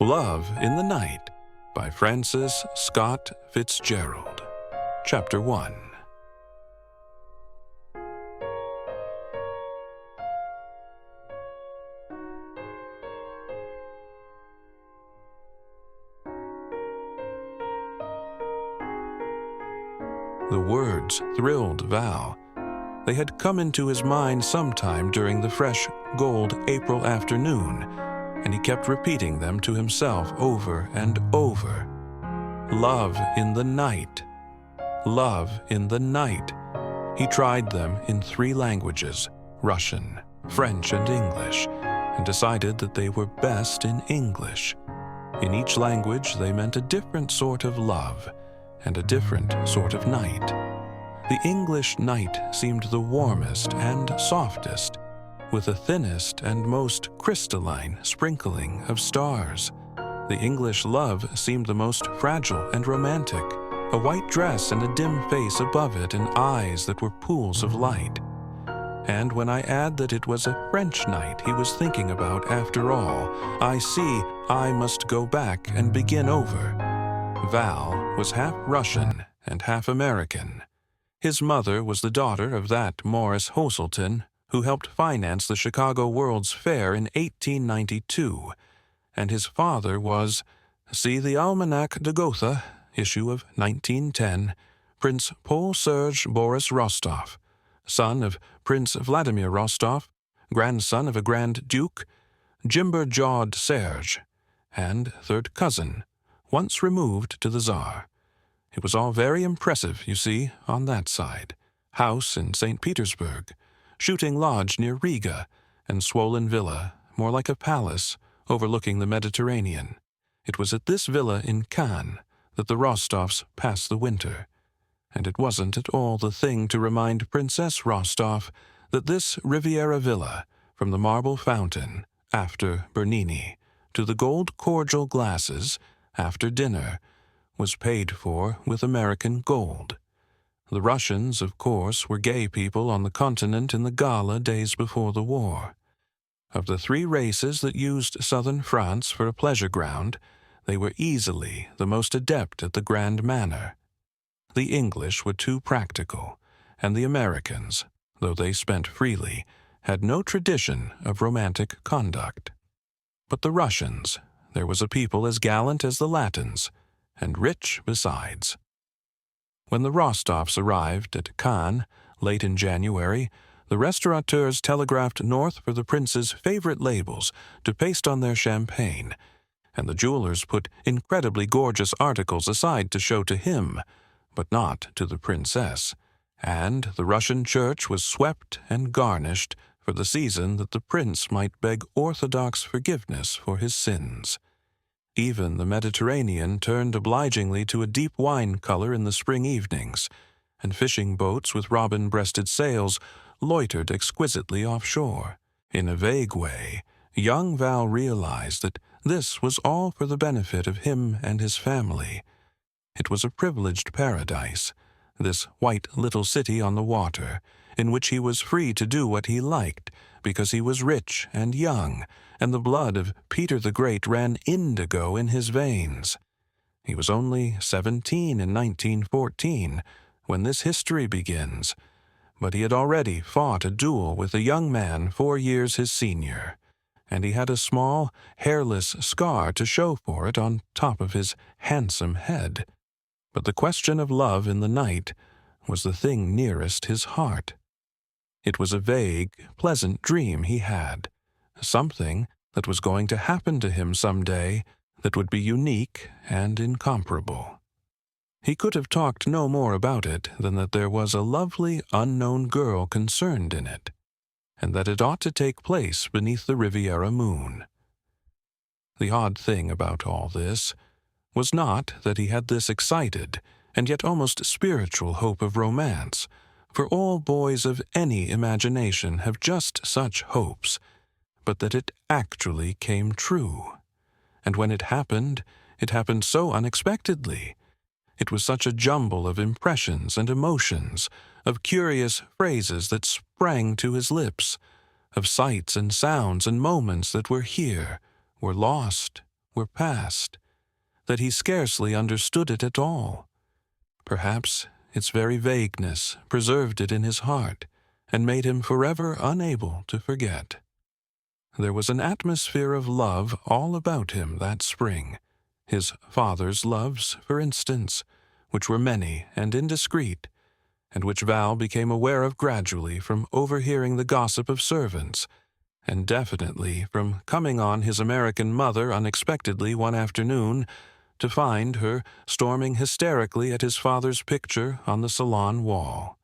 Love in the Night by Francis Scott Fitzgerald. Chapter 1. The words thrilled Val. They had come into his mind sometime during the fresh, gold April afternoon, and he kept repeating them to himself over and over. Love in the night. Love in the night. He tried them in 3 languages, Russian, French, and English, and decided that they were best in English. In each language they meant a different sort of love and a different sort of night. The English night seemed the warmest and softest, with the thinnest and most crystalline sprinkling of stars. The English love seemed the most fragile and romantic, a white dress and a dim face above it and eyes that were pools of light. And when I add that it was a French night he was thinking about after all, I see I must go back and begin over. Val was half Russian and half American. His mother was the daughter of that Morris Hoselton who helped finance the Chicago World's Fair in 1892, and his father was, see the Almanac de Gotha, issue of 1910, Prince Paul Serge Boris Rostov, son of Prince Vladimir Rostov, grandson of a Grand Duke, Jimber-jawed Serge, and third cousin, once removed to the Tsar. It was all very impressive, you see, on that side. House in St. Petersburg, shooting lodge near Riga, and swollen villa, more like a palace, overlooking the Mediterranean. It was at this villa in Cannes that the Rostovs passed the winter, and it wasn't at all the thing to remind Princess Rostov that this Riviera villa, from the marble fountain, after Bernini, to the gold cordial glasses, after dinner, was paid for with American gold. The Russians, of course, were gay people on the continent in the gala days before the war. Of the 3 races that used southern France for a pleasure ground, they were easily the most adept at the grand manner. The English were too practical, and the Americans, though they spent freely, had no tradition of romantic conduct. But the Russians, there was a people as gallant as the Latins, and rich besides. When the Rostovs arrived at Cannes late in January, the restaurateurs telegraphed north for the prince's favorite labels to paste on their champagne, and the jewelers put incredibly gorgeous articles aside to show to him, but not to the princess, and the Russian church was swept and garnished for the season that the prince might beg orthodox forgiveness for his sins. Even the Mediterranean turned obligingly to a deep wine color in the spring evenings, and fishing boats with robin-breasted sails loitered exquisitely offshore. In a vague way, young Val realized that this was all for the benefit of him and his family. It was a privileged paradise, this white little city on the water, in which he was free to do what he liked, because he was rich and young, and the blood of Peter the Great ran indigo in his veins. He was only 17 in 1914, when this history begins, but he had already fought a duel with a young man 4 years his senior, and he had a small, hairless scar to show for it on top of his handsome head. But the question of love in the night was the thing nearest his heart. It was a vague, pleasant dream he had, something that was going to happen to him some day that would be unique and incomparable. He could have talked no more about it than that there was a lovely, unknown girl concerned in it, and that it ought to take place beneath the Riviera moon. The odd thing about all this was not that he had this excited and yet almost spiritual hope of romance, for all boys of any imagination have just such hopes, but that it actually came true. And when it happened so unexpectedly. It was such a jumble of impressions and emotions, of curious phrases that sprang to his lips, of sights and sounds and moments that were here, were lost, were past, that he scarcely understood it at all. Perhaps its very vagueness preserved it in his heart and made him forever unable to forget. There was an atmosphere of love all about him that spring, his father's loves, for instance, which were many and indiscreet, and which Val became aware of gradually from overhearing the gossip of servants, and definitely from coming on his American mother unexpectedly one afternoon to find her storming hysterically at his father's picture on the salon wall.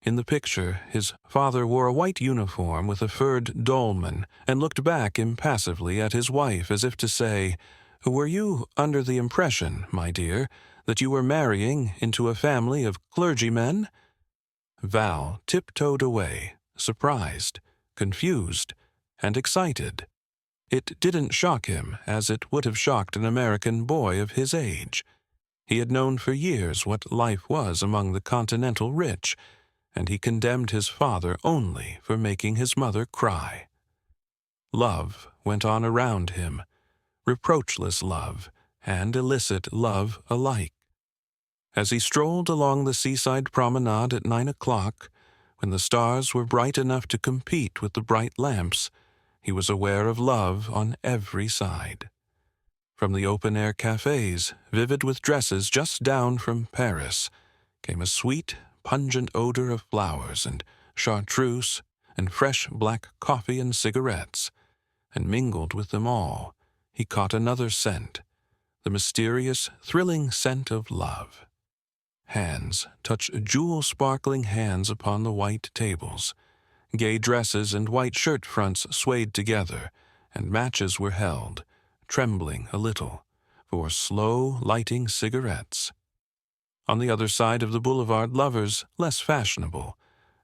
In the picture, his father wore a white uniform with a furred dolman and looked back impassively at his wife as if to say, "Were you under the impression, my dear, that you were marrying into a family of clergymen?" Val tiptoed away, surprised, confused, and excited. It didn't shock him as it would have shocked an American boy of his age. He had known for years what life was among the continental rich, and he condemned his father only for making his mother cry. Love went on around him, reproachless love and illicit love alike. As he strolled along the seaside promenade at 9 o'clock, when the stars were bright enough to compete with the bright lamps, he was aware of love on every side. From the open-air cafes, vivid with dresses just down from Paris, came a sweet, pungent odor of flowers and chartreuse and fresh black coffee and cigarettes, and mingled with them all, he caught another scent, the mysterious, thrilling scent of love. Hands touched jewel-sparkling hands upon the white tables. Gay dresses and white shirt fronts swayed together, and matches were held, trembling a little, for slow lighting cigarettes. On the other side of the boulevard, lovers, less fashionable,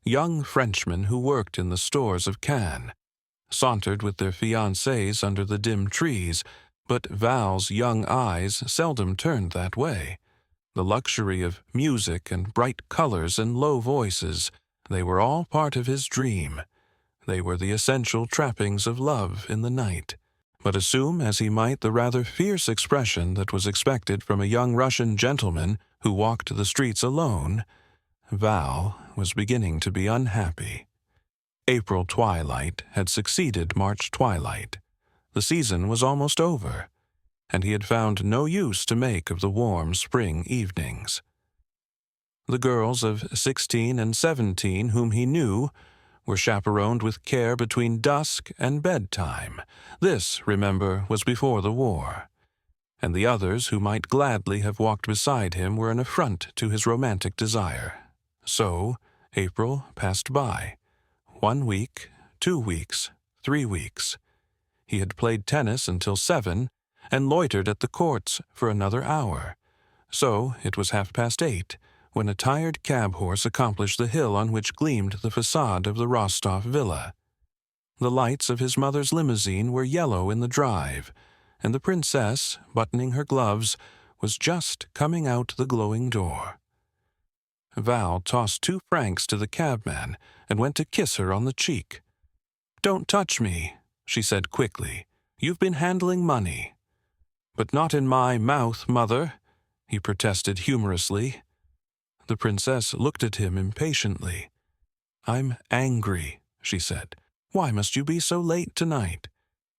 young Frenchmen who worked in the stores of Cannes, sauntered with their fiancées under the dim trees, but Val's young eyes seldom turned that way. The luxury of music and bright colors and low voices, they were all part of his dream. They were the essential trappings of love in the night. But assume as he might the rather fierce expression that was expected from a young Russian gentleman who walked the streets alone, Val was beginning to be unhappy. April twilight had succeeded March twilight. The season was almost over, and he had found no use to make of the warm spring evenings. The girls of 16 and 17 whom he knew were chaperoned with care between dusk and bedtime. This, remember, was before the war. And the others who might gladly have walked beside him were an affront to his romantic desire. So April passed by. 1 week, 2 weeks, 3 weeks. He had played tennis until 7 and loitered at the courts for another hour. So it was 8:30 when a tired cab-horse accomplished the hill on which gleamed the facade of the Rostov villa. The lights of his mother's limousine were yellow in the drive, and the princess, buttoning her gloves, was just coming out the glowing door. Val tossed 2 francs to the cabman and went to kiss her on the cheek. "Don't touch me," she said quickly. "You've been handling money." "But not in my mouth, mother," he protested humorously. The princess looked at him impatiently. "I'm angry," she said. "Why must you be so late tonight?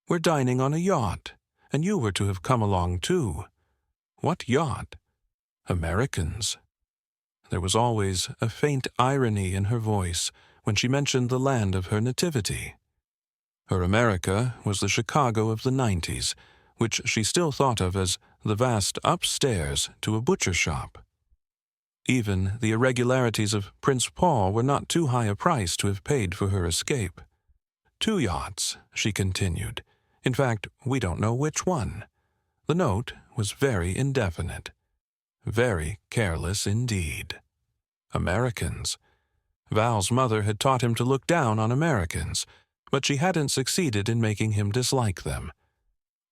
We're dining on a yacht, and you were to have come along too." "What yacht?" "Americans." There was always a faint irony in her voice when she mentioned the land of her nativity. Her America was the Chicago of the 90s, which she still thought of as the vast upstairs to a butcher shop. Even the irregularities of Prince Paul were not too high a price to have paid for her escape. 2 yachts, she continued. In fact, we don't know which one. The note was very indefinite. Very careless indeed. Americans. Val's mother had taught him to look down on Americans, but she hadn't succeeded in making him dislike them.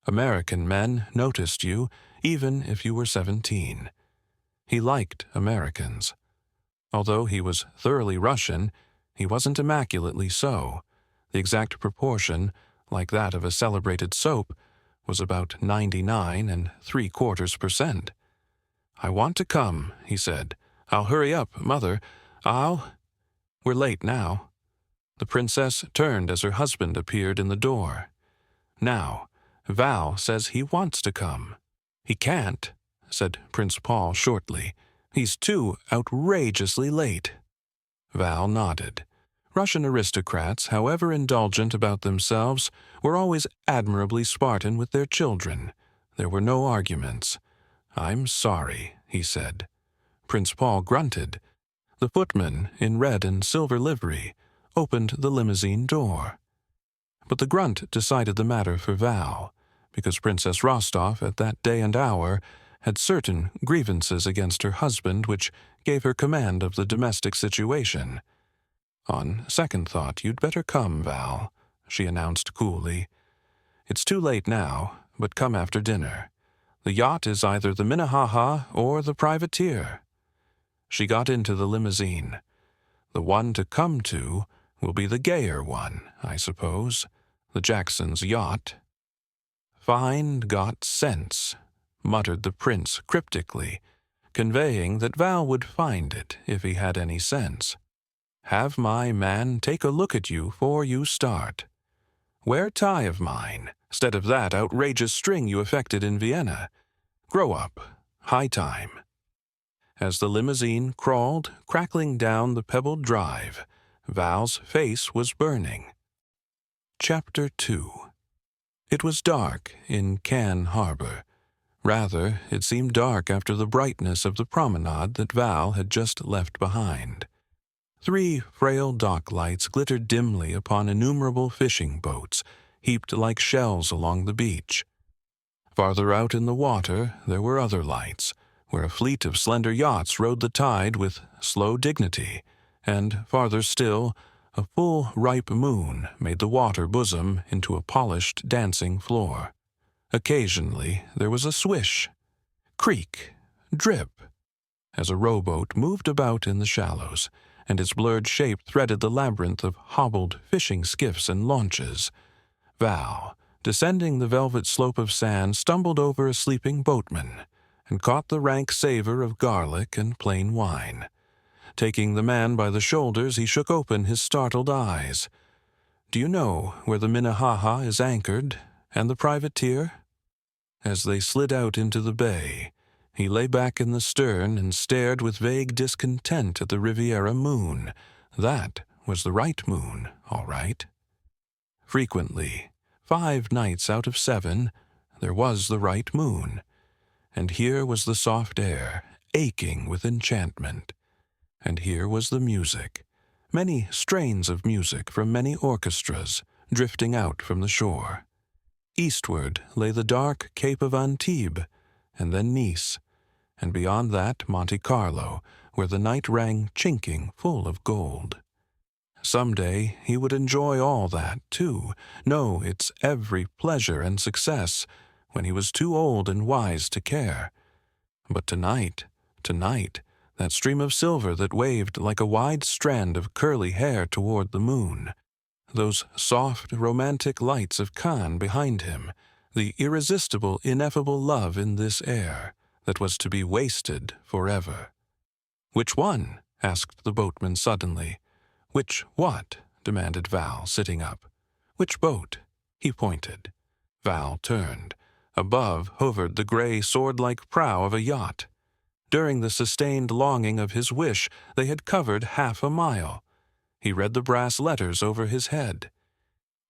American men noticed you, even if you were 17. He liked Americans. Although he was thoroughly Russian, he wasn't immaculately so. The exact proportion, like that of a celebrated soap, was about 99.75%. "I want to come," he said. "I'll hurry up, Mother. We're late now." The princess turned as her husband appeared in the door. "Now, Val says he wants to come." "He can't," said Prince Paul shortly. "He's too outrageously late." Val nodded. Russian aristocrats, however indulgent about themselves, were always admirably Spartan with their children. There were no arguments. "I'm sorry," he said. Prince Paul grunted. The footman, in red and silver livery, opened the limousine door. But the grunt decided the matter for Val, because Princess Rostov at that day and hour had certain grievances against her husband which gave her command of the domestic situation. "On second thought, you'd better come, Val," she announced coolly. "It's too late now, but come after dinner. The yacht is either the Minnehaha or the privateer." She got into the limousine. "The one to come to will be the gayer one, I suppose, the Jacksons' yacht." "Fine got sense," muttered the prince cryptically, conveying that Val would find it if he had any sense. "Have my man take a look at you 'fore you start. Wear tie of mine, 'stead of that outrageous string you affected in Vienna. Grow up. High time." As the limousine crawled, crackling down the pebbled drive, Val's face was burning. Chapter 2. It was dark in Cannes Harbor. Rather, it seemed dark after the brightness of the promenade that Val had just left behind. 3 frail dock lights glittered dimly upon innumerable fishing boats, heaped like shells along the beach. Farther out in the water there were other lights, where a fleet of slender yachts rode the tide with slow dignity, and, farther still, a full, ripe moon made the water bosom into a polished dancing floor. Occasionally there was a swish, creak, drip, as a rowboat moved about in the shallows, and its blurred shape threaded the labyrinth of hobbled fishing skiffs and launches. Val, descending the velvet slope of sand, stumbled over a sleeping boatman, and caught the rank savor of garlic and plain wine. Taking the man by the shoulders, he shook open his startled eyes. "Do you know where the Minnehaha is anchored, and the privateer?" As they slid out into the bay, he lay back in the stern and stared with vague discontent at the Riviera moon. That was the right moon, all right. Frequently, 5 nights out of 7, there was the right moon, and here was the soft air, aching with enchantment. And here was the music, many strains of music from many orchestras, drifting out from the shore. Eastward lay the dark Cape of Antibes, and then Nice, and beyond that Monte Carlo, where the night rang chinking full of gold. Some day he would enjoy all that, too, know its every pleasure and success, when he was too old and wise to care. But tonight, that stream of silver that waved like a wide strand of curly hair toward the moon, those soft, romantic lights of Cannes behind him, the irresistible, ineffable love in this air that was to be wasted forever. "Which one?" asked the boatman suddenly. "Which what?" demanded Val, sitting up. "Which boat?" He pointed. Val turned. Above hovered the gray, sword-like prow of a yacht. During the sustained longing of his wish, they had covered half a mile. He read the brass letters over his head.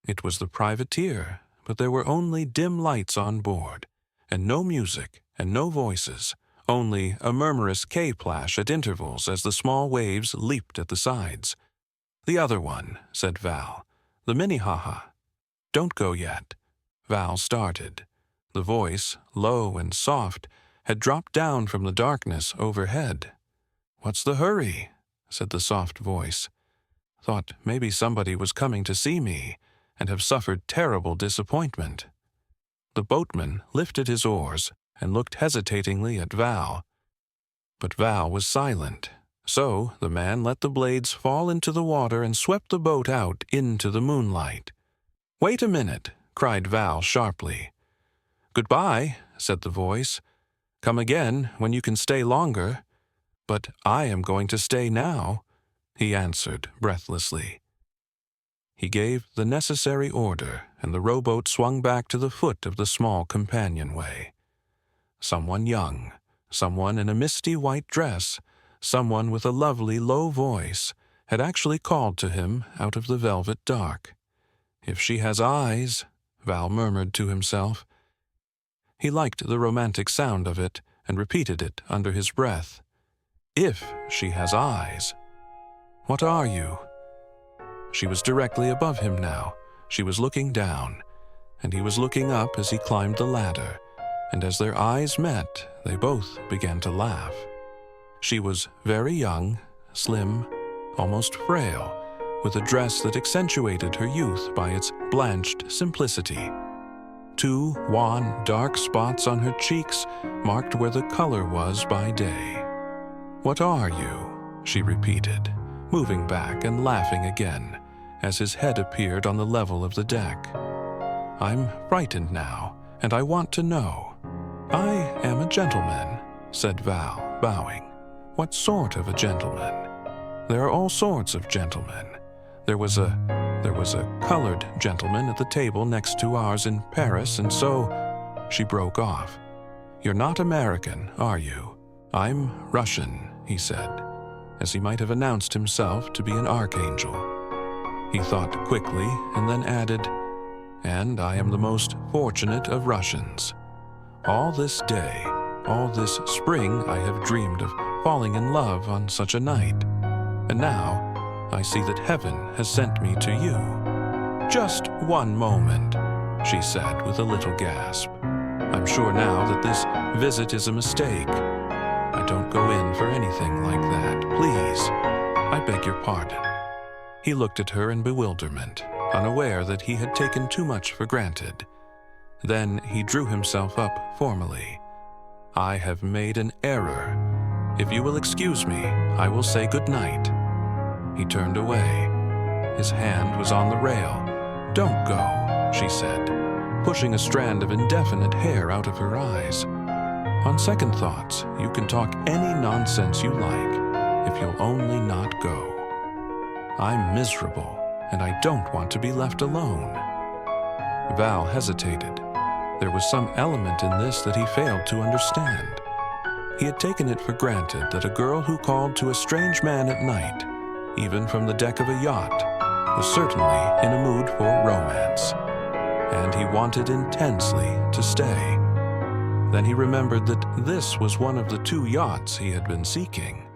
It was the privateer, but there were only dim lights on board, and no music, and no voices, only a murmurous K-plash at intervals as the small waves leaped at the sides. "The other one," said Val. "The Minnehaha." "Don't go yet." Val started. The voice, low and soft, had dropped down from the darkness overhead. "What's the hurry?" said the soft voice. "Thought maybe somebody was coming to see me, and have suffered terrible disappointment." The boatman lifted his oars and looked hesitatingly at Val. But Val was silent, so the man let the blades fall into the water and swept the boat out into the moonlight. "Wait a minute," cried Val sharply. "Goodbye," said the voice. "Come again when you can stay longer." "But I am going to stay now," he answered breathlessly. He gave the necessary order, and the rowboat swung back to the foot of the small companionway. Someone young, someone in a misty white dress, someone with a lovely low voice, had actually called to him out of the velvet dark. "If she has eyes," Val murmured to himself. He liked the romantic sound of it and repeated it under his breath. "If she has eyes. What are you?" She was directly above him now. She was looking down, and he was looking up as he climbed the ladder, and as their eyes met, they both began to laugh. She was very young, slim, almost frail, with a dress that accentuated her youth by its blanched simplicity. 2 wan, dark spots on her cheeks marked where the color was by day. "What are you?" she repeated, moving back and laughing again, as his head appeared on the level of the deck. "I'm frightened now, and I want to know." "I am a gentleman," said Val, bowing. "What sort of a gentleman?" "There are all sorts of gentlemen. There was a colored gentleman at the table next to ours in Paris, and so—" She broke off. "You're not American, are you?" "I'm Russian," he said, as he might have announced himself to be an archangel. He thought quickly and then added, "And I am the most fortunate of Russians. All this day, all this spring, I have dreamed of falling in love on such a night. And now I see that heaven has sent me to you." "Just one moment," she said with a little gasp. "I'm sure now that this visit is a mistake. I don't go in for anything like that. Please, I beg your pardon." He looked at her in bewilderment, unaware that he had taken too much for granted. Then he drew himself up formally. "I have made an error. If you will excuse me, I will say good night." He turned away. His hand was on the rail. "Don't go," she said, pushing a strand of indefinite hair out of her eyes. "On second thoughts, you can talk any nonsense you like, if you'll only not go. I'm miserable, and I don't want to be left alone." Val hesitated. There was some element in this that he failed to understand. He had taken it for granted that a girl who called to a strange man at night, even from the deck of a yacht, was certainly in a mood for romance, and he wanted intensely to stay. Then he remembered that this was one of the 2 yachts he had been seeking.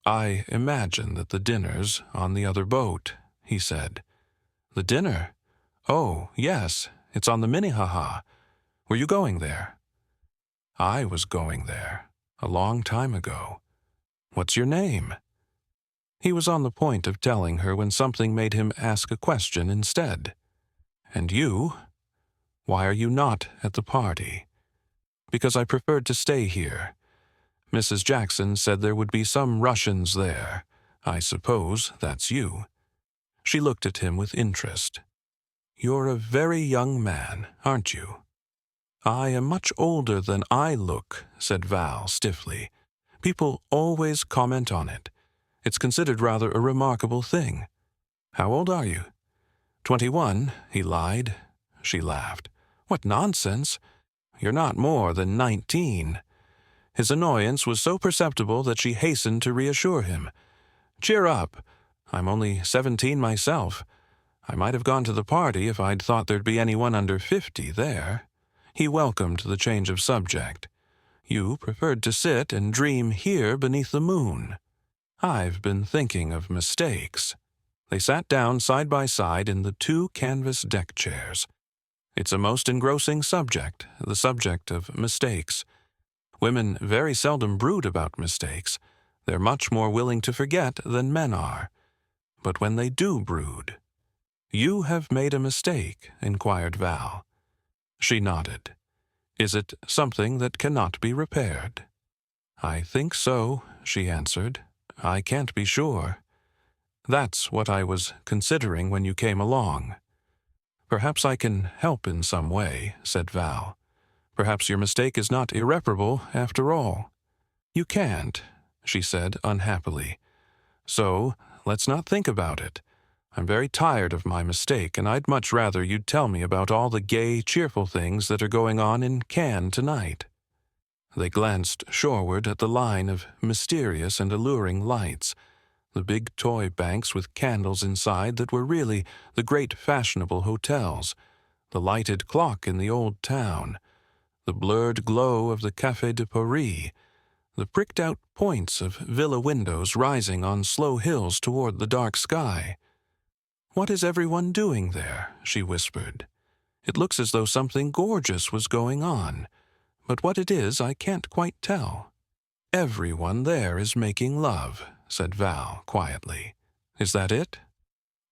"I imagine that the dinner's on the other boat," he said. "The dinner? Oh, yes, it's on the Minnehaha. Were you going there?" "I was going there, a long time ago. What's your name?" He was on the point of telling her when something made him ask a question instead. "And you? Why are you not at the party?" "Because I preferred to stay here. Mrs. Jackson said there would be some Russians there. I suppose that's you." She looked at him with interest. "You're a very young man, aren't you?" "I am much older than I look," said Val stiffly. "People always comment on it. It's considered rather a remarkable thing. How old are you?" 21, he lied. She laughed. "What nonsense! You're not more than 19. His annoyance was so perceptible that she hastened to reassure him. "Cheer up. I'm only 17 myself. I might have gone to the party if I'd thought there'd be anyone under 50 there." He welcomed the change of subject. "You preferred to sit and dream here beneath the moon. I've been thinking of mistakes." They sat down side by side in the 2 canvas deck chairs. It's a most engrossing subject, the subject of mistakes. Women very seldom brood about mistakes. They're much more willing to forget than men are. But when they do brood— "You have made a mistake?" inquired Val. She nodded. "Is it something that cannot be repaired?" "I think so," she answered. "I can't be sure. That's what I was considering when you came along." "Perhaps I can help in some way," said Val. "Perhaps your mistake is not irreparable, after all." "You can't," she said unhappily. "So, let's not think about it. I'm very tired of my mistake, and I'd much rather you'd tell me about all the gay, cheerful things that are going on in Cannes tonight." They glanced shoreward at the line of mysterious and alluring lights, the big toy banks with candles inside that were really the great fashionable hotels, the lighted clock in the old town, the blurred glow of the Café de Paris, the pricked-out points of villa windows rising on slow hills toward the dark sky. "What is everyone doing there?" she whispered. "It looks as though something gorgeous was going on, but what it is I can't quite tell." "Everyone there is making love," said Val quietly. "Is that it?"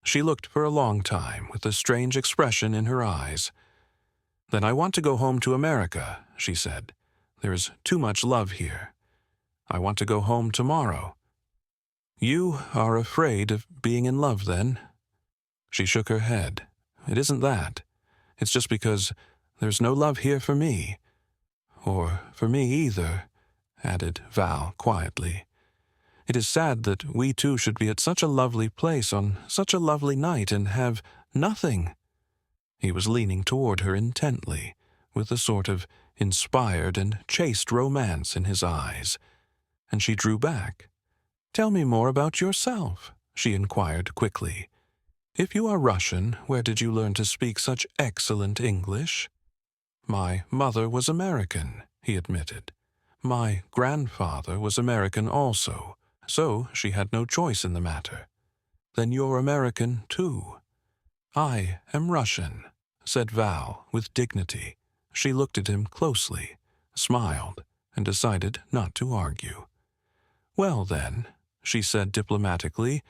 She looked for a long time with a strange expression in her eyes. "Then I want to go home to America," she said. "There is too much love here. I want to go home tomorrow." "You are afraid of being in love, then?" She shook her head. "It isn't that. It's just because there's no love here for me. Or for me either," added Val quietly. "It is sad that we two should be at such a lovely place on such a lovely night and have nothing." He was leaning toward her intently, with a sort of inspired and chaste romance in his eyes, and she drew back. "Tell me more about yourself," she inquired quickly. "If you are Russian, where did you learn to speak such excellent English?" "My mother was American," he admitted. "My grandfather was American also, so she had no choice in the matter." "Then you're American, too." "I am Russian," said Val with dignity. She looked at him closely, smiled, and decided not to argue. "Well, then," she said diplomatically,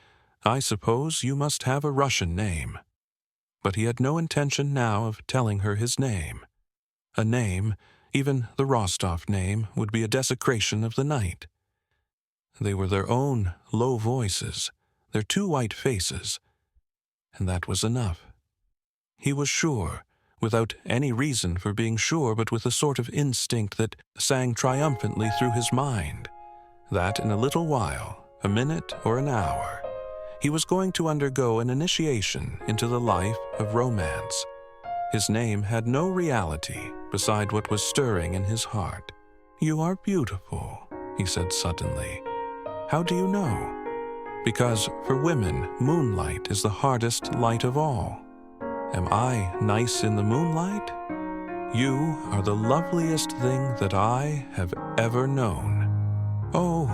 "I suppose you must have a Russian name." But he had no intention now of telling her his name. A name, even the Rostov name, would be a desecration of the night. They were their own low voices, their two white faces, and that was enough. He was sure, without any reason for being sure, but with a sort of instinct that sang triumphantly through his mind, that in a little while, a minute or an hour, he was going to undergo an initiation into the life of romance. His name had no reality beside what was stirring in his heart. "You are beautiful," he said suddenly. "How do you know?" "Because for women, moonlight is the hardest light of all." "Am I nice in the moonlight?" "You are the loveliest thing that I have ever known." "Oh,"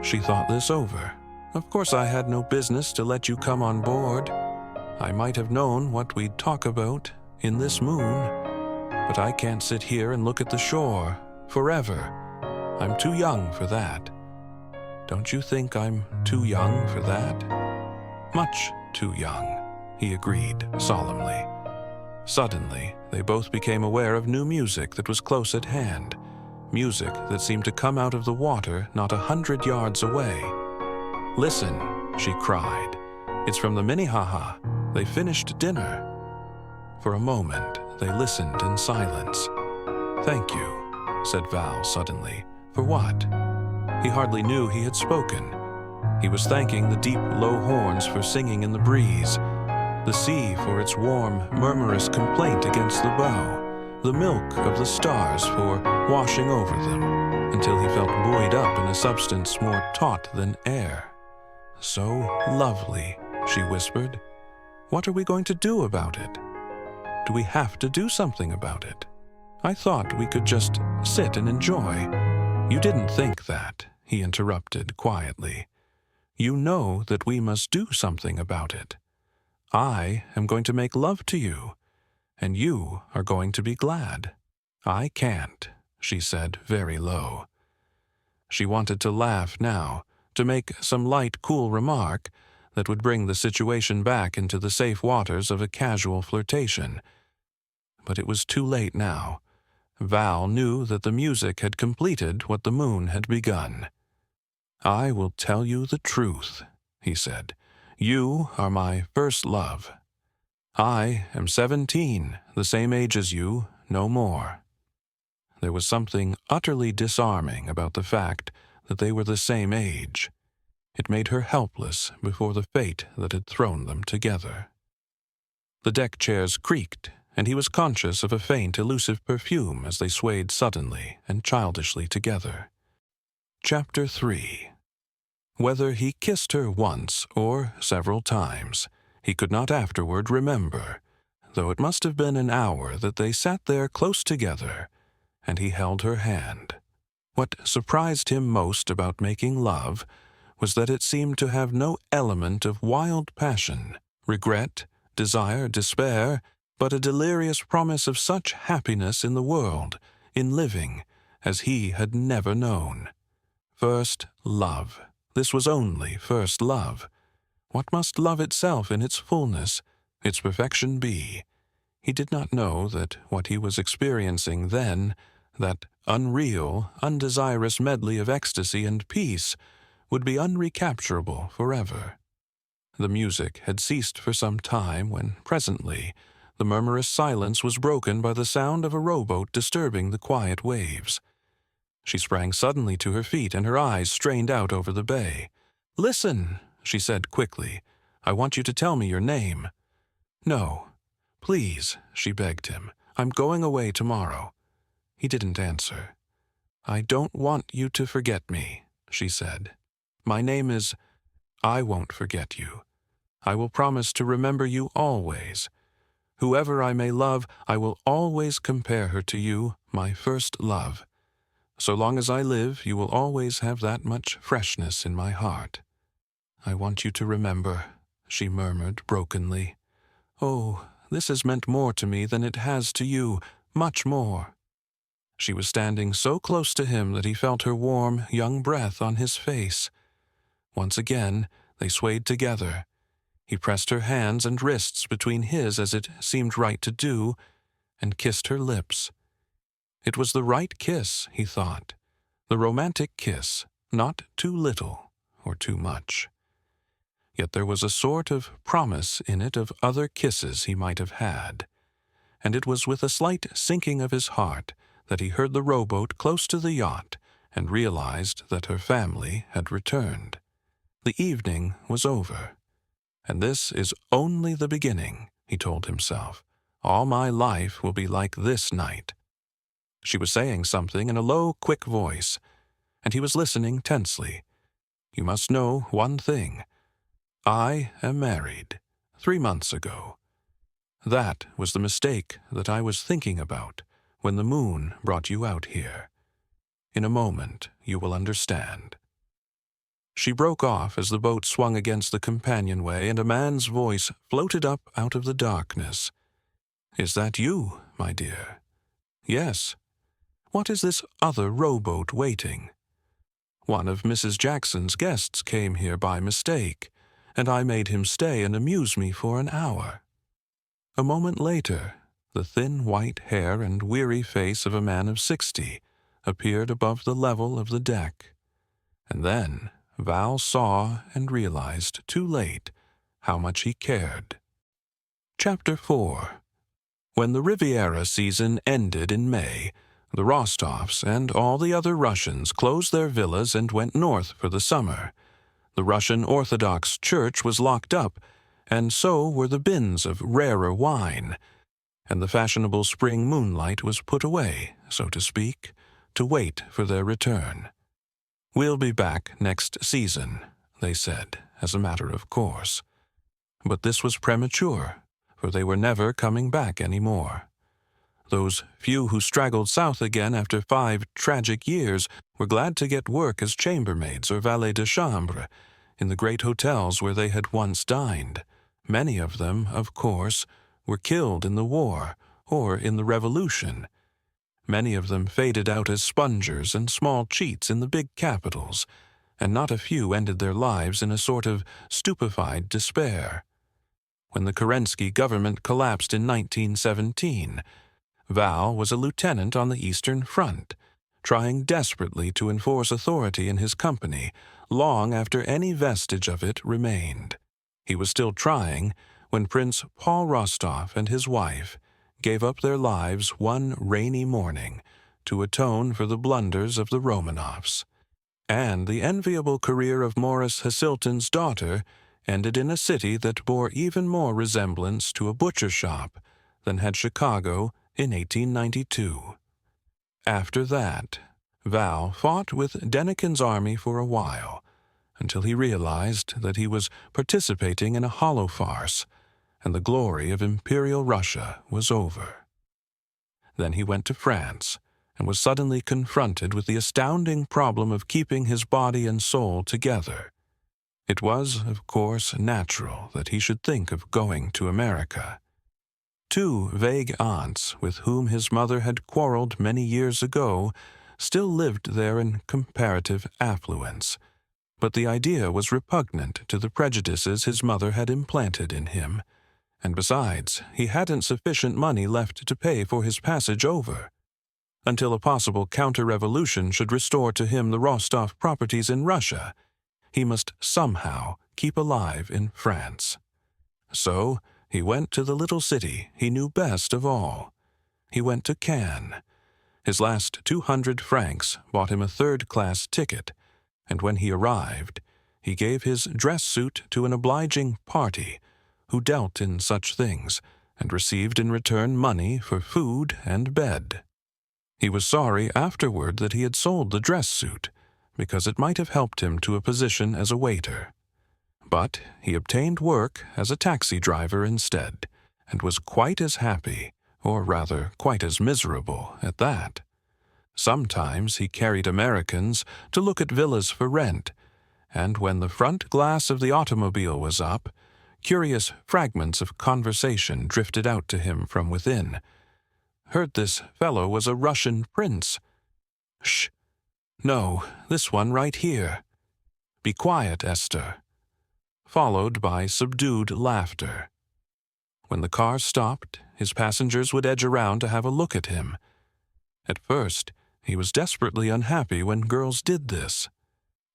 she thought this over. "Of course I had no business to let you come on board. I might have known what we'd talk about in this moon, but I can't sit here and look at the shore forever. I'm too young for that." "Don't you think I'm too young for that?" "Much too young," he agreed solemnly. Suddenly, they both became aware of new music that was close at hand, music that seemed to come out of the water not 100 yards away. "Listen," she cried. "It's from the Minnehaha. They finished dinner." For a moment, they listened in silence. "Thank you," said Val suddenly. "For what?" He hardly knew he had spoken. He was thanking the deep, low horns for singing in the breeze, the sea for its warm, murmurous complaint against the bow, the milk of the stars for washing over them, until he felt buoyed up in a substance more taut than air. "So lovely," she whispered. "What are we going to do about it? Do we have to do something about it? I thought we could just sit and enjoy." "You didn't think that," he interrupted quietly. "You know that we must do something about it. I am going to make love to you, and you are going to be glad." "I can't," she said very low. She wanted to laugh now, to make some light, cool remark that would bring the situation back into the safe waters of a casual flirtation. But it was too late now. Val knew that the music had completed what the moon had begun. "I will tell you the truth," he said. "You are my first love. I am 17, the same age as you, no more. There was something utterly disarming about the fact that they were the same age. It made her helpless before the fate that had thrown them together. The deck chairs creaked, and he was conscious of a faint, elusive perfume as they swayed suddenly and childishly together. Chapter 3. Whether he kissed her once or several times, he could not afterward remember, though it must have been an hour that they sat there close together, and he held her hand. What surprised him most about making love was that it seemed to have no element of wild passion, regret, desire, despair, but a delirious promise of such happiness in the world, in living, as he had never known. First love. This was only first love. What must love itself in its fullness, its perfection be? He did not know that what he was experiencing then, that unreal, undesirous medley of ecstasy and peace, would be unrecapturable forever. The music had ceased for some time when, presently, the murmurous silence was broken by the sound of a rowboat disturbing the quiet waves. She sprang suddenly to her feet, and her eyes strained out over the bay. "Listen," she said quickly. "I want you to tell me your name." "No. Please," she begged him. "I'm going away tomorrow." He didn't answer. "I don't want you to forget me," she said. "My name is... I won't forget you. I will promise to remember you always. Whoever I may love, I will always compare her to you, my first love. So long as I live, you will always have that much freshness in my heart." "I want you to remember," she murmured brokenly. "Oh, this has meant more to me than it has to you, much more." She was standing so close to him that he felt her warm, young breath on his face. Once again, they swayed together. He pressed her hands and wrists between his as it seemed right to do, and kissed her lips. It was the right kiss, he thought, the romantic kiss, not too little or too much. Yet there was a sort of promise in it of other kisses he might have had, and it was with a slight sinking of his heart that he heard the rowboat close to the yacht and realized that her family had returned. The evening was over. "And this is only the beginning," he told himself. "All my life will be like this night." She was saying something in a low, quick voice, and he was listening tensely. "You must know one thing. I am married 3 months ago. That was the mistake that I was thinking about when the moon brought you out here. In a moment you will understand." She broke off as the boat swung against the companionway, and a man's voice floated up out of the darkness. "Is that you, my dear?" "Yes." "What is this other rowboat waiting?" "One of Mrs. Jackson's guests came here by mistake, and I made him stay and amuse me for an hour." A moment later, the thin white hair and weary face of a man of 60 appeared above the level of the deck. And then Val saw and realized too late how much he cared. Chapter 4. When the Riviera season ended in May, the Rostovs and all the other Russians closed their villas and went north for the summer. The Russian Orthodox Church was locked up, and so were the bins of rarer wine, and the fashionable spring moonlight was put away, so to speak, to wait for their return. "We'll be back next season," they said, as a matter of course. But this was premature, for they were never coming back any more. Those few who straggled south again after 5 tragic years were glad to get work as chambermaids or valets de chambre in the great hotels where they had once dined. Many of them, of course, were killed in the war or in the Revolution. Many of them faded out as spongers and small cheats in the big capitals, and not a few ended their lives in a sort of stupefied despair. When the Kerensky government collapsed in 1917, Val was a lieutenant on the Eastern Front, trying desperately to enforce authority in his company long after any vestige of it remained. He was still trying when Prince Paul Rostov and his wife gave up their lives one rainy morning to atone for the blunders of the Romanovs. And the enviable career of Morris Hasselton's daughter ended in a city that bore even more resemblance to a butcher shop than had Chicago in 1892. After that, Val fought with Denikin's army for a while, until he realized that he was participating in a hollow farce, and the glory of Imperial Russia was over. Then he went to France, and was suddenly confronted with the astounding problem of keeping his body and soul together. It was, of course, natural that he should think of going to America. Two vague aunts with whom his mother had quarreled many years ago still lived there in comparative affluence, but the idea was repugnant to the prejudices his mother had implanted in him, and besides, he hadn't sufficient money left to pay for his passage over. Until a possible counter-revolution should restore to him the Rostov properties in Russia, he must somehow keep alive in France. So he went to the little city he knew best of all. He went to Cannes. His last 200 francs bought him a third-class ticket, and when he arrived, he gave his dress suit to an obliging party who dealt in such things and received in return money for food and bed. He was sorry afterward that he had sold the dress suit, because it might have helped him to a position as a waiter. But he obtained work as a taxi driver instead, and was quite as happy, or rather quite as miserable, at that. Sometimes he carried Americans to look at villas for rent, and when the front glass of the automobile was up, curious fragments of conversation drifted out to him from within. Heard this fellow was a Russian prince. Shh! No, this one right here. Be quiet, Esther. Followed by subdued laughter. When the car stopped, his passengers would edge around to have a look at him. At first, he was desperately unhappy when girls did this.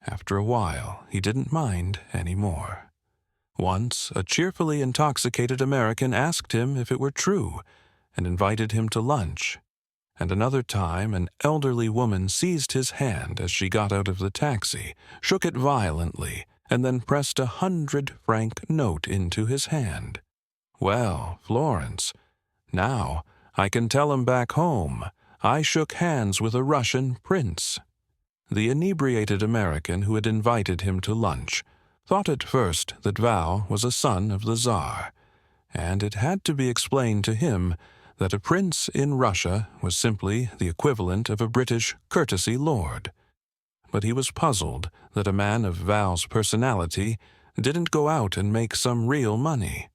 After a while, he didn't mind any more. Once, a cheerfully intoxicated American asked him if it were true, and invited him to lunch. And another time an elderly woman seized his hand as she got out of the taxi, shook it violently, and then pressed a 100-franc note into his hand. Well, Florence, now I can tell him back home I shook hands with a Russian prince. The inebriated American who had invited him to lunch thought at first that Val was a son of the Tsar, and it had to be explained to him that a prince in Russia was simply the equivalent of a British courtesy lord. But he was puzzled that a man of Val's personality didn't go out and make some real money.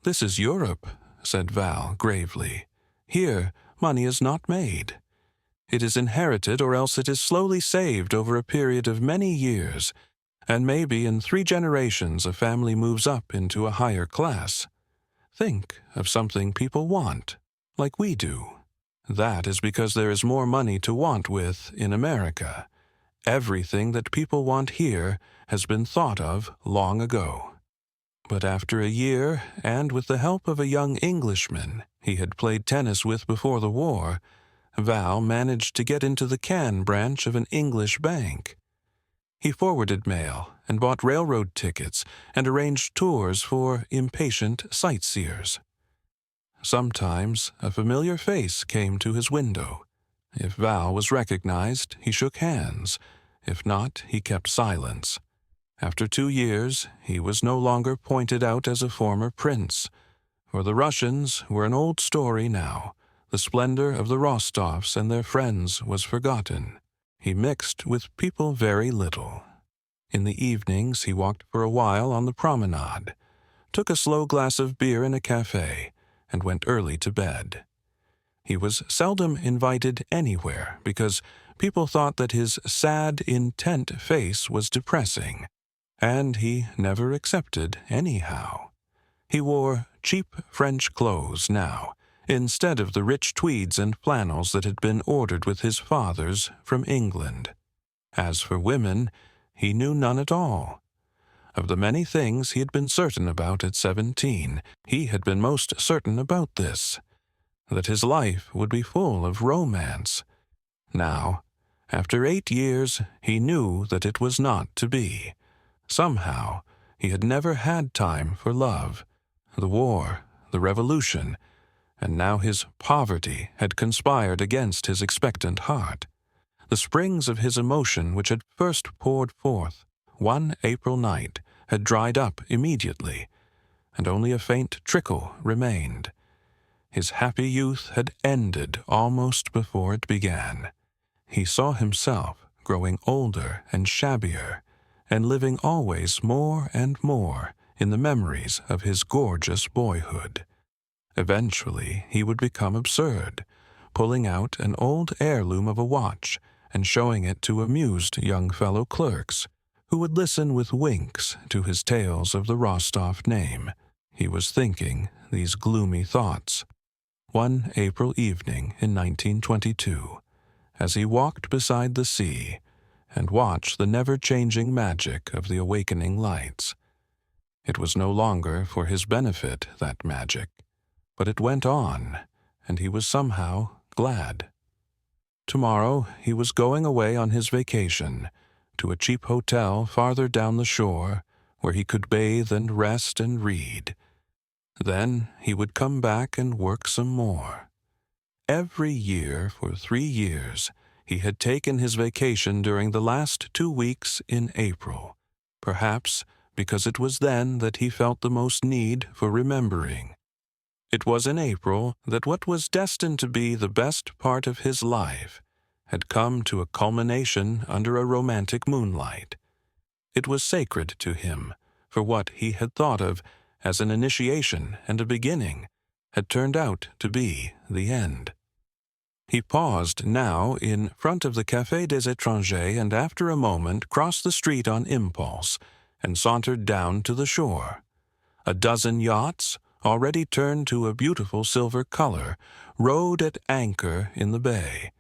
"This is Europe," said Val gravely. "Here, money is not made. It is inherited, or else it is slowly saved over a period of many years, and maybe in 3 generations a family moves up into a higher class. Think of something people want, like we do. That is because there is more money to want with in America. Everything that people want here has been thought of long ago." But after a year, and with the help of a young Englishman he had played tennis with before the war, Val managed to get into the Cannes branch of an English bank. He forwarded mail and bought railroad tickets and arranged tours for impatient sightseers. Sometimes a familiar face came to his window. If Val was recognized, he shook hands. If not, he kept silence. After 2 years, he was no longer pointed out as a former prince. For the Russians were an old story now. The splendor of the Rostovs and their friends was forgotten. He mixed with people very little. In the evenings he walked for a while on the promenade, took a slow glass of beer in a cafe, and went early to bed. He was seldom invited anywhere because people thought that his sad, intent face was depressing, and he never accepted anyhow. He wore cheap French clothes now, instead of the rich tweeds and flannels that had been ordered with his father's from England. As for women, he knew none at all. Of the many things he had been certain about at 17, he had been most certain about this, that his life would be full of romance. Now, after 8 years, he knew that it was not to be. Somehow, he had never had time for love. The war, the revolution, and now his poverty had conspired against his expectant heart. The springs of his emotion which had first poured forth one April night had dried up immediately, and only a faint trickle remained. His happy youth had ended almost before it began. He saw himself growing older and shabbier, and living always more and more in the memories of his gorgeous boyhood. Eventually he would become absurd, pulling out an old heirloom of a watch and showing it to amused young fellow clerks, who would listen with winks to his tales of the Rostov name. He was thinking these gloomy thoughts one April evening in 1922, as he walked beside the sea and watched the never-changing magic of the awakening lights. It was no longer for his benefit, that magic, but it went on, and he was somehow glad. Tomorrow he was going away on his vacation, to a cheap hotel farther down the shore, where he could bathe and rest and read. Then he would come back and work some more. Every year for 3 years he had taken his vacation during the last 2 weeks in April, perhaps because it was then that he felt the most need for remembering. It was in April that what was destined to be the best part of his life had come to a culmination under a romantic moonlight. It was sacred to him, for what he had thought of as an initiation and a beginning had turned out to be the end. He paused now in front of the Café des Étrangers and after a moment crossed the street on impulse and sauntered down to the shore. A dozen yachts, already turned to a beautiful silver color, rode at anchor in the bay.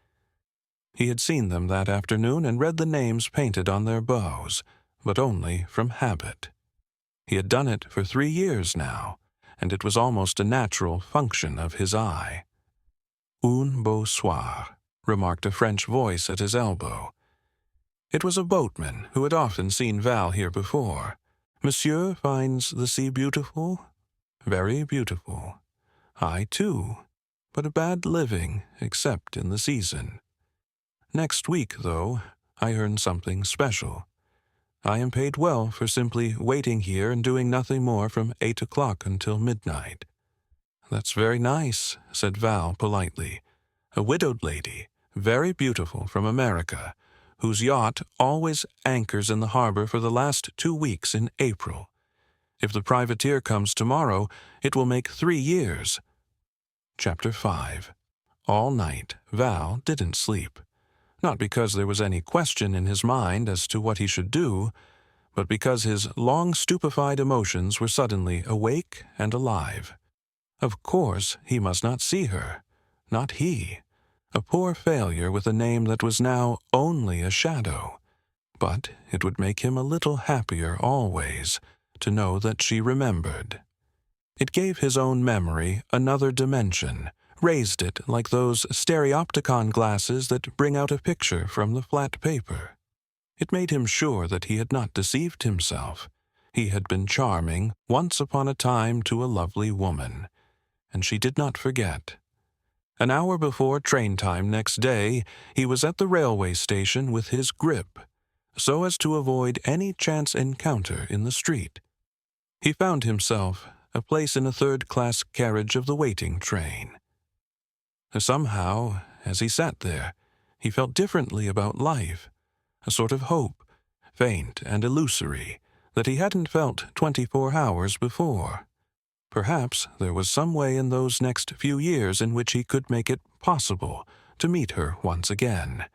He had seen them that afternoon and read the names painted on their bows, but only from habit. He had done it for 3 years now, and it was almost a natural function of his eye. "Un beau soir," remarked a French voice at his elbow. It was a boatman who had often seen Val here before. "Monsieur finds the sea beautiful?" "Very beautiful." "I too, but a bad living, except in the season. Next week, though, I earn something special. I am paid well for simply waiting here and doing nothing more from 8 o'clock until midnight." "That's very nice," said Val politely. "A widowed lady, very beautiful, from America, whose yacht always anchors in the harbor for the last 2 weeks in April. If the privateer comes tomorrow, it will make 3 years. Chapter 5. All night, Val didn't sleep. Not because there was any question in his mind as to what he should do, but because his long stupefied emotions were suddenly awake and alive. Of course he must not see her. Not he. A poor failure with a name that was now only a shadow. But it would make him a little happier always to know that she remembered. It gave his own memory another dimension, raised it like those stereopticon glasses that bring out a picture from the flat paper. It made him sure that he had not deceived himself. He had been charming once upon a time to a lovely woman, and she did not forget. An hour before train time next day, he was at the railway station with his grip, so as to avoid any chance encounter in the street. He found himself a place in a third-class carriage of the waiting train. Somehow, as he sat there, he felt differently about life, a sort of hope, faint and illusory, that he hadn't felt 24 hours before. Perhaps there was some way in those next few years in which he could make it possible to meet her once again,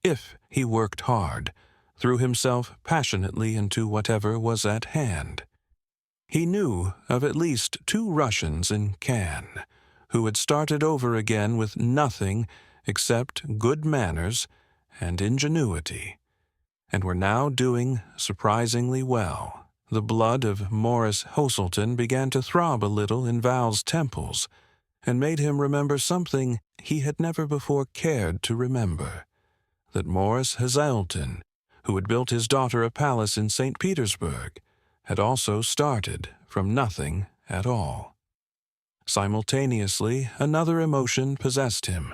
if he worked hard, threw himself passionately into whatever was at hand. He knew of at least 2 Russians in Cannes who had started over again with nothing except good manners and ingenuity, and were now doing surprisingly well. The blood of Morris Hoselton began to throb a little in Val's temples, and made him remember something he had never before cared to remember, that Morris Hoselton, who had built his daughter a palace in St. Petersburg, had also started from nothing at all. Simultaneously, another emotion possessed him,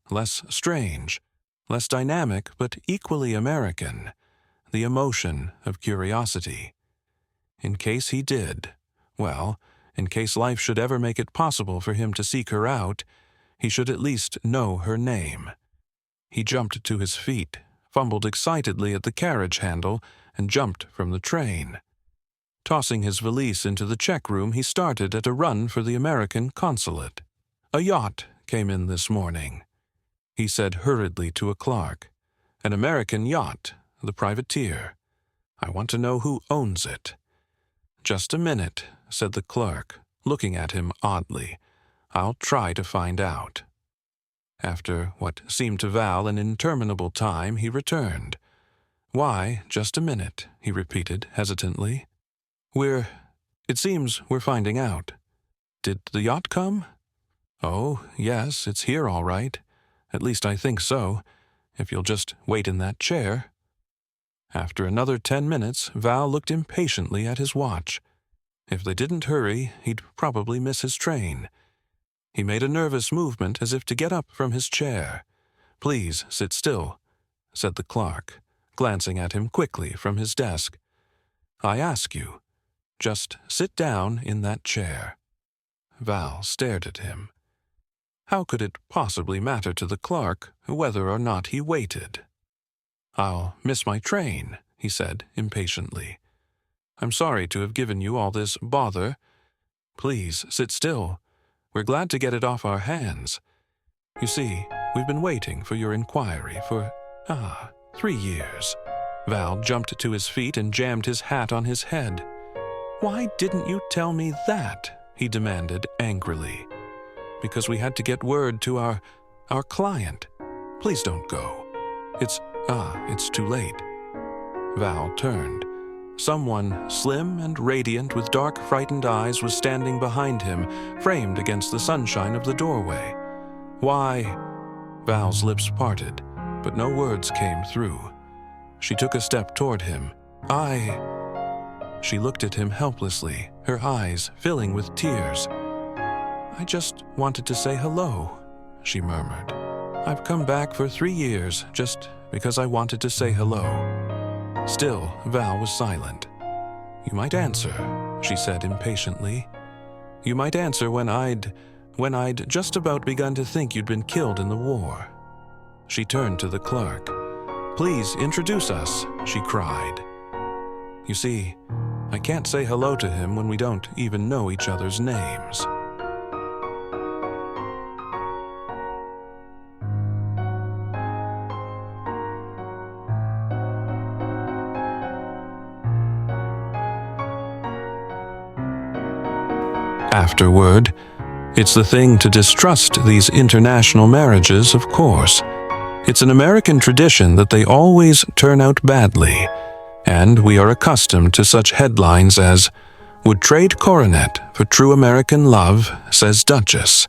less strange, less dynamic, but equally American, the emotion of curiosity. In case he did, well, in case life should ever make it possible for him to seek her out, he should at least know her name. He jumped to his feet, fumbled excitedly at the carriage handle, and jumped from the train. Tossing his valise into the check room, he started at a run for the American consulate. "A yacht came in this morning," he said hurriedly to a clerk. "An American yacht, the privateer. I want to know who owns it." "Just a minute," said the clerk, looking at him oddly. "I'll try to find out." After what seemed to Val an interminable time, he returned. "Why, just a minute," he repeated hesitantly. It seems we're finding out. Did the yacht come?" "Oh, yes, it's here all right. At least I think so, if you'll just wait in that chair." After another 10 minutes, Val looked impatiently at his watch. If they didn't hurry, he'd probably miss his train. He made a nervous movement as if to get up from his chair. "Please sit still," said the clerk, glancing at him quickly from his desk. "I ask you, just sit down in that chair." Val stared at him. How could it possibly matter to the clerk whether or not he waited? "I'll miss my train," he said impatiently. "I'm sorry to have given you all this bother. Please sit still. We're glad to get it off our hands. You see, we've been waiting for your inquiry for, 3 years." Val jumped to his feet and jammed his hat on his head. "Why didn't you tell me that?" he demanded angrily. "Because we had to get word to our client. Please don't go. It's too late." Val turned. Someone slim and radiant with dark, frightened eyes was standing behind him, framed against the sunshine of the doorway. "Why?" Val's lips parted, but no words came through. She took a step toward him. She looked at him helplessly, her eyes filling with tears. "I just wanted to say hello," she murmured. "I've come back for 3 years just because I wanted to say hello." Still, Val was silent. "You might answer," she said impatiently. "You might answer when I'd just about begun to think you'd been killed in the war." She turned to the clerk. "Please introduce us," she cried. "You see, I can't say hello to him when we don't even know each other's names." Afterward, it's the thing to distrust these international marriages, of course. It's an American tradition that they always turn out badly, and we are accustomed to such headlines as, "Would trade coronet for true American love, says Duchess,"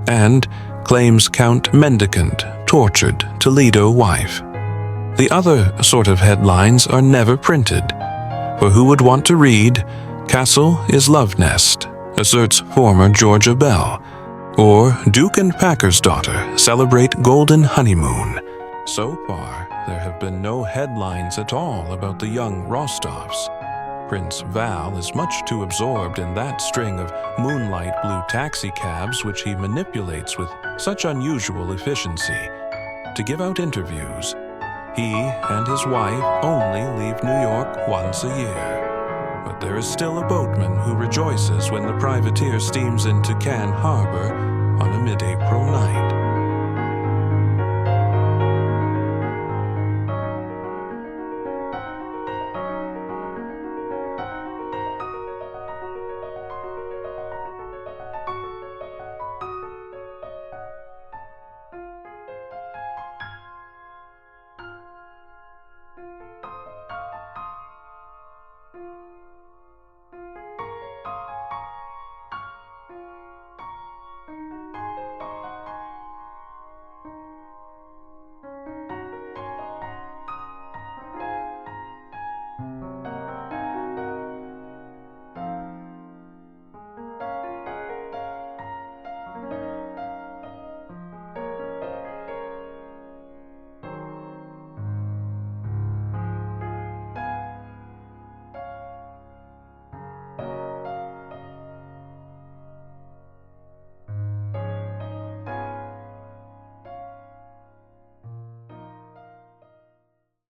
and "Claims Count Mendicant, tortured Toledo wife." The other sort of headlines are never printed, for who would want to read, "Castle is Love Nest, asserts former Georgia Belle," or "Duke and Packer's daughter celebrate golden honeymoon." So far, there have been no headlines at all about the young Rostovs. Prince Val is much too absorbed in that string of moonlight blue taxicabs which he manipulates with such unusual efficiency to give out interviews. He and his wife only leave New York once a year. But there is still a boatman who rejoices when the privateer steams into Cannes Harbor on a mid-April night.